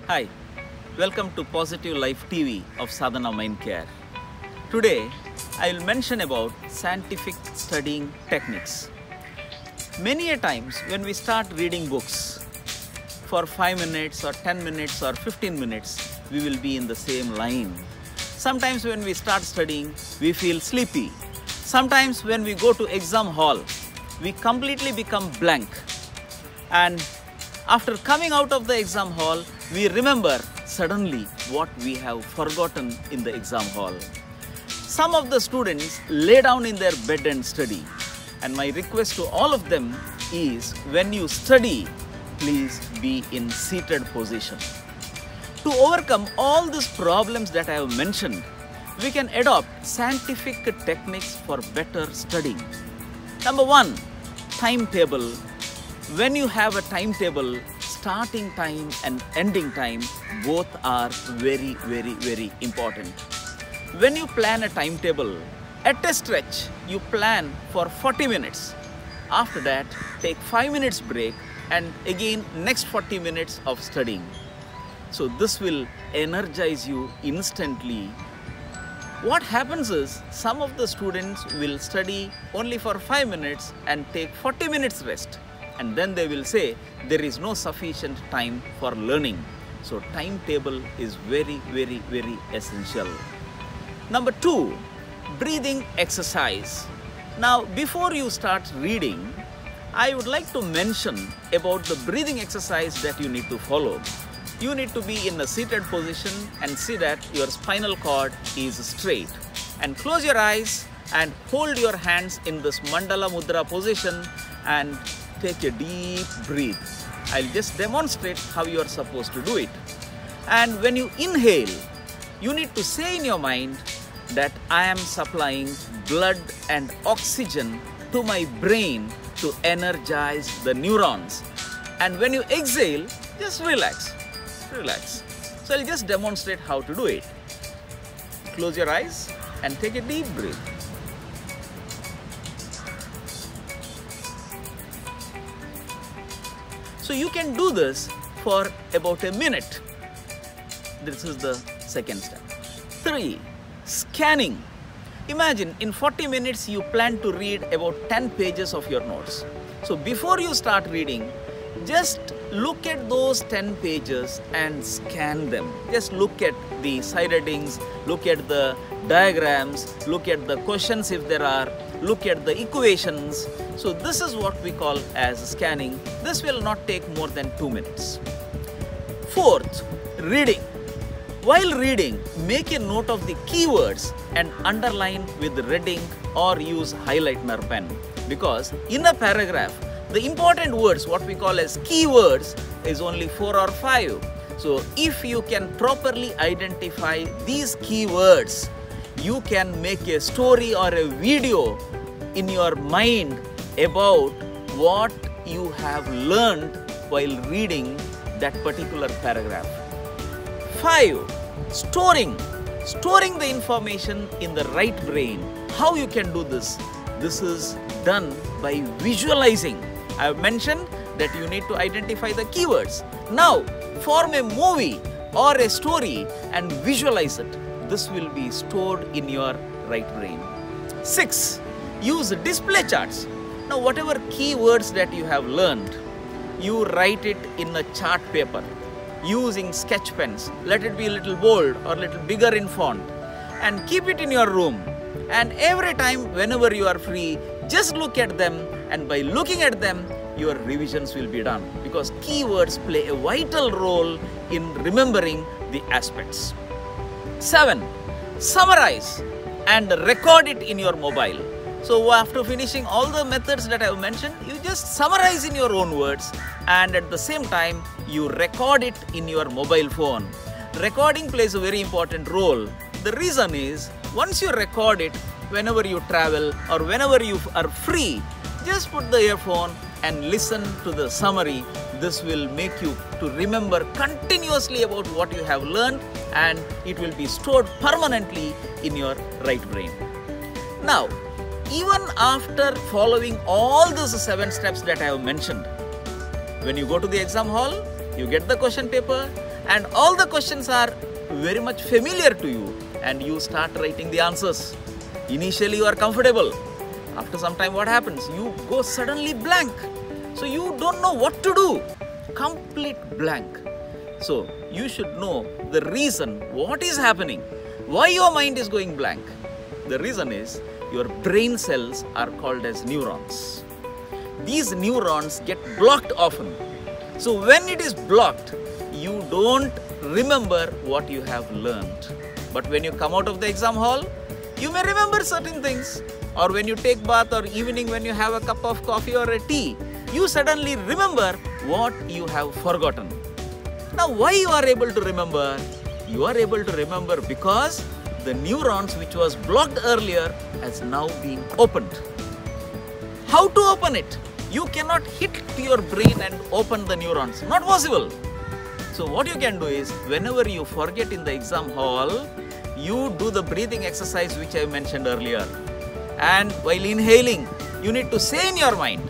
Hi, welcome to Positive Life TV of Sadhana Mind Care. Today, I will mention about scientific studying techniques. Many a times when we start reading books, for 5 minutes or 10 minutes or 15 minutes, we will be in the same line. Sometimes when we start studying, we feel sleepy. Sometimes when we go to exam hall, we completely become blank. And after coming out of the exam hall, we remember suddenly what we have forgotten in the exam hall. Some of the students lay down in their bed and study. And my request to all of them is, when you study, please be in seated position. To overcome all these problems that I have mentioned, we can adopt scientific techniques for better studying. Number one, timetable. When you have a timetable, starting time and ending time both are very important. When you plan a timetable, at a stretch, you plan for 40 minutes. After that, take 5 minutes break and again next 40 minutes of studying. So this will energize you instantly. What happens is, some of the students will study only for 5 minutes and take 40 minutes rest. And then they will say there is no sufficient time for learning. So timetable is very essential. Number two, breathing exercise. Now before you start reading, I would like to mention about the breathing exercise that you need to follow. You need to be in a seated position and see that your spinal cord is straight. And close your eyes and hold your hands in this mandala mudra position and take a deep breath. I'll just demonstrate how you are supposed to do it. And when you inhale, you need to say in your mind that I am supplying blood and oxygen to my brain to energize the neurons. And when you exhale, just relax. So I'll just demonstrate how to do it. Close your eyes and take a deep breath. So you can do this for about a minute. This is the second step. 3. Scanning. Imagine in 40 minutes you plan to read about 10 pages of your notes. So before you start reading, just look at those 10 pages and scan them. Just look at the side headings, look at the diagrams, look at the questions if there are, look at the equations. So this is what we call as scanning. This will not take more than 2 minutes. 4th, reading. While reading, make a note of the keywords and underline with red ink or use highlighter pen. Because in a paragraph, the important words, what we call as keywords, is only 4 or 5. So if you can properly identify these keywords, you can make a story or a video in your mind about what you have learned while reading that particular paragraph. 5. Storing the information in the right brain. How you can do this? This is done by visualizing. I have mentioned that you need to identify the keywords. Now, form a movie or a story and visualize it. This will be stored in your right brain. 6. Use display charts. Now, whatever keywords that you have learned, you write it in a chart paper using sketch pens. Let it be a little bold or a little bigger in font and keep it in your room. And every time, whenever you are free, just look at them, and by looking at them, your revisions will be done, because keywords play a vital role in remembering the aspects. 7. Summarize and record it in your mobile. So after finishing all the methods that I have mentioned, you just summarize in your own words, and at the same time, you record it in your mobile phone. Recording plays a very important role. The reason is, once you record it, whenever you travel or whenever you are free, just put the earphone and listen to the summary. This will make you to remember continuously about what you have learned, and it will be stored permanently in your right brain. Now, even after following all those 7 steps that I have mentioned, when you go to the exam hall, you get the question paper and all the questions are very much familiar to you, and you start writing the answers. Initially you are comfortable. After some time what happens? You go suddenly blank. So you don't know what to do. Complete blank. So you should know the reason what is happening. Why your mind is going blank? The reason is your brain cells are called as neurons. These neurons get blocked often. So when it is blocked, you don't remember what you have learned. But when you come out of the exam hall, you may remember certain things. Or when you take bath, or evening when you have a cup of coffee or a tea, you suddenly remember what you have forgotten. Now why you are able to remember? You are able to remember because the neurons which was blocked earlier has now been opened. How to open it? You cannot hit to your brain and open the neurons. Not possible. So what you can do is, whenever you forget in the exam hall, you do the breathing exercise which I mentioned earlier. And while inhaling, you need to say in your mind,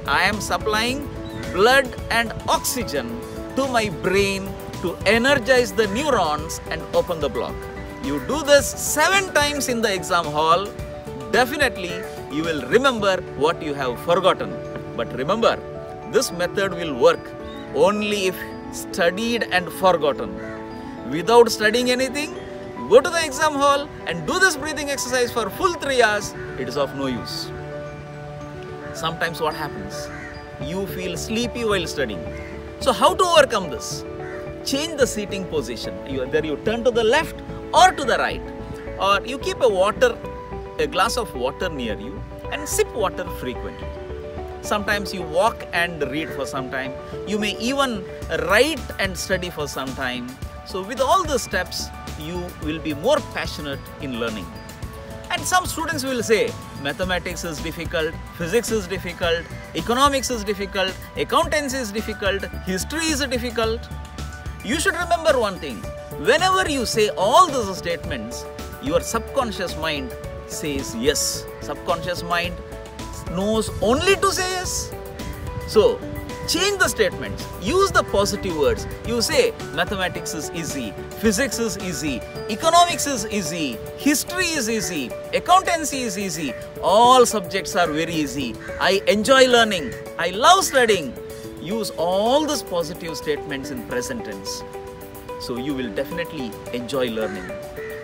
I am supplying blood and oxygen to my brain to energize the neurons and open the block. You do this 7 times in the exam hall, definitely you will remember what you have forgotten. But remember, this method will work only if studied and forgotten. Without studying anything, go to the exam hall and do this breathing exercise for full 3 hours, it is of no use. Sometimes what happens? You feel sleepy while studying. So how to overcome this? Change the seating position. Either you turn to the left or to the right, or you keep a glass of water near you and sip water frequently. Sometimes you walk and read for some time. You may even write and study for some time. So with all the steps, you will be more passionate in learning. And some students will say, mathematics is difficult, physics is difficult, economics is difficult, accountancy is difficult, history is difficult. You should remember one thing. Whenever you say all those statements, your subconscious mind says yes. Subconscious mind knows only to say yes. So, change the statements. Use the positive words. You say, mathematics is easy, physics is easy, economics is easy, history is easy, accountancy is easy. All subjects are very easy. I enjoy learning. I love studying. Use all these positive statements in present tense. So you will definitely enjoy learning.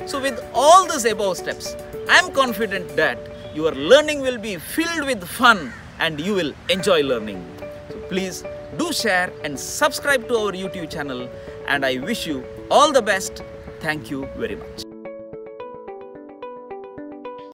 So with all these above steps, I am confident that your learning will be filled with fun and you will enjoy learning. So please do share and subscribe to our YouTube channel, and I wish you all the best. Thank you very much.